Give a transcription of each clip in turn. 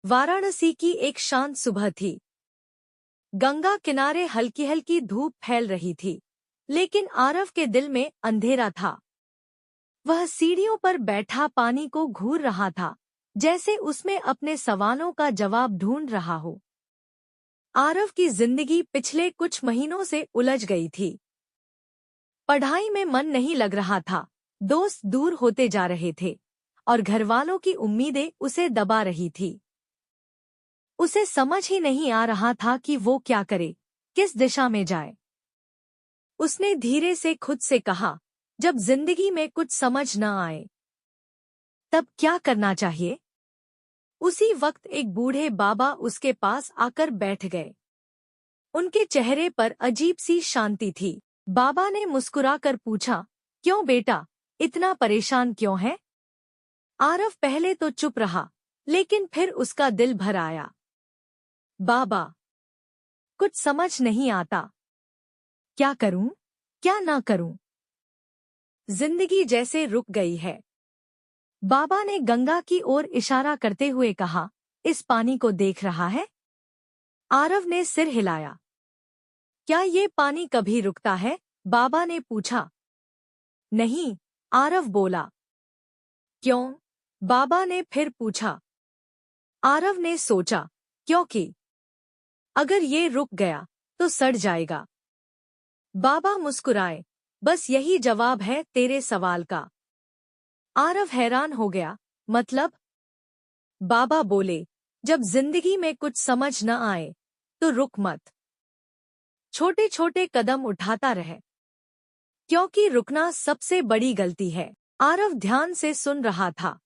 वाराणसी की एक शांत सुबह थी। गंगा किनारे हल्की हल्की धूप फैल रही थी, लेकिन आरव के दिल में अंधेरा था। वह सीढ़ियों पर बैठा पानी को घूर रहा था, जैसे उसमें अपने सवालों का जवाब ढूंढ रहा हो। आरव की जिंदगी पिछले कुछ महीनों से उलझ गई थी। पढ़ाई में मन नहीं लग रहा था, दोस्त दूर होते जा रहे थे और घरवालों की उम्मीदें उसे दबा रही थी। उसे समझ ही नहीं आ रहा था कि वो क्या करे, किस दिशा में जाए। उसने धीरे से खुद से कहा, जब जिंदगी में कुछ समझ न आए तब क्या करना चाहिए। उसी वक्त एक बूढ़े बाबा उसके पास आकर बैठ गए। उनके चेहरे पर अजीब सी शांति थी। बाबा ने मुस्कुराकर पूछा, क्यों बेटा, इतना परेशान क्यों है? आरव पहले तो चुप रहा, लेकिन फिर उसका दिल भर आया। बाबा, कुछ समझ नहीं आता। क्या करूं, क्या ना करूं? जिंदगी जैसे रुक गई है। बाबा ने गंगा की ओर इशारा करते हुए कहा, इस पानी को देख रहा है? आरव ने सिर हिलाया। क्या ये पानी कभी रुकता है? बाबा ने पूछा। नहीं, आरव बोला। क्यों? बाबा ने फिर पूछा। आरव ने सोचा, क्योंकि अगर ये रुक गया तो सड़ जाएगा। बाबा मुस्कुराए, बस यही जवाब है तेरे सवाल का। आरव हैरान हो गया, मतलब? बाबा बोले, जब जिंदगी में कुछ समझ न आए तो रुक मत, छोटे छोटे कदम उठाता रहे, क्योंकि रुकना सबसे बड़ी गलती है। आरव ध्यान से सुन रहा था।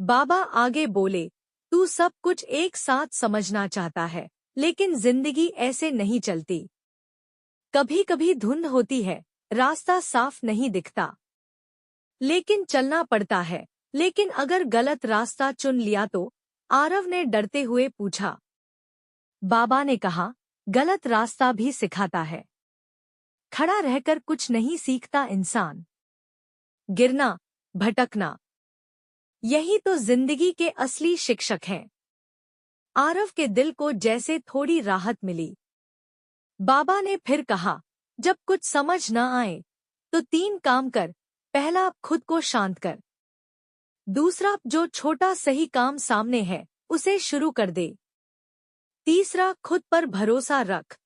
बाबा आगे बोले, तू सब कुछ एक साथ समझना चाहता है, लेकिन जिंदगी ऐसे नहीं चलती। कभी कभी धुंध होती है, रास्ता साफ नहीं दिखता, लेकिन चलना पड़ता है। लेकिन अगर गलत रास्ता चुन लिया तो? आरव ने डरते हुए पूछा। बाबा ने कहा, गलत रास्ता भी सिखाता है। खड़ा रहकर कुछ नहीं सीखता इंसान। गिरना, भटकना, यही तो जिंदगी के असली शिक्षक हैं। आरव के दिल को जैसे थोड़ी राहत मिली। बाबा ने फिर कहा, जब कुछ समझ न आए तो 3 काम कर। पहला, खुद को शांत कर। दूसरा, जो छोटा सही काम सामने है उसे शुरू कर दे। तीसरा, खुद पर भरोसा रख,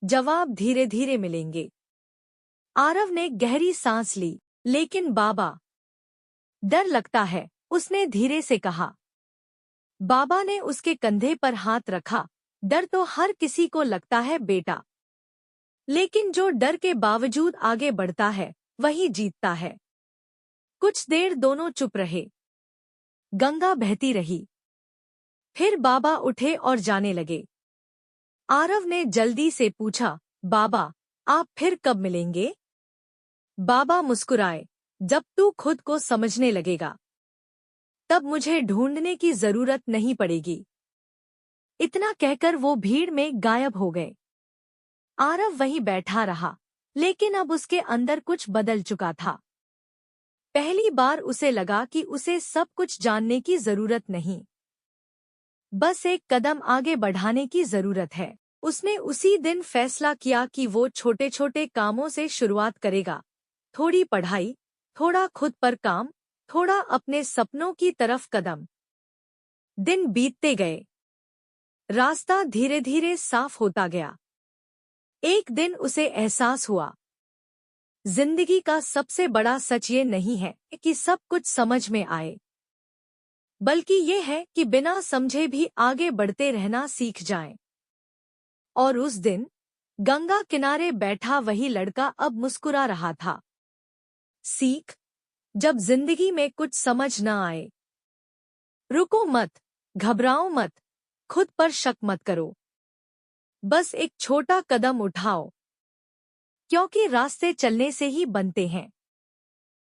जवाब धीरे धीरे मिलेंगे। आरव ने गहरी सांस ली। लेकिन बाबा, डर लगता है, उसने धीरे से कहा। बाबा ने उसके कंधे पर हाथ रखा। डर तो हर किसी को लगता है बेटा, लेकिन जो डर के बावजूद आगे बढ़ता है वही जीतता है। कुछ देर दोनों चुप रहे। गंगा बहती रही। फिर बाबा उठे और जाने लगे। आरव ने जल्दी से पूछा, बाबा, आप फिर कब मिलेंगे? बाबा मुस्कुराए, जब तू खुद को समझने लगेगा तब मुझे ढूंढने की जरूरत नहीं पड़ेगी। इतना कहकर वो भीड़ में गायब हो गए। आरव वहीं बैठा रहा, लेकिन अब उसके अंदर कुछ बदल चुका था। पहली बार उसे लगा कि उसे सब कुछ जानने की जरूरत नहीं, बस एक कदम आगे बढ़ाने की जरूरत है। उसने उसी दिन फैसला किया कि वो छोटे छोटे कामों से शुरुआत करेगा। थोड़ी पढ़ाई, थोड़ा खुद पर काम, थोड़ा अपने सपनों की तरफ कदम। दिन बीतते गए। रास्ता धीरे धीरे साफ होता गया। एक दिन उसे एहसास हुआ, जिंदगी का सबसे बड़ा सच ये नहीं है कि सब कुछ समझ में आए, बल्कि ये है कि बिना समझे भी आगे बढ़ते रहना सीख जाएं। और उस दिन गंगा किनारे बैठा वही लड़का अब मुस्कुरा रहा था। सीख, जब जिंदगी में कुछ समझ न आए, रुको मत, घबराओ मत, खुद पर शक मत करो, बस एक छोटा कदम उठाओ, क्योंकि रास्ते चलने से ही बनते हैं।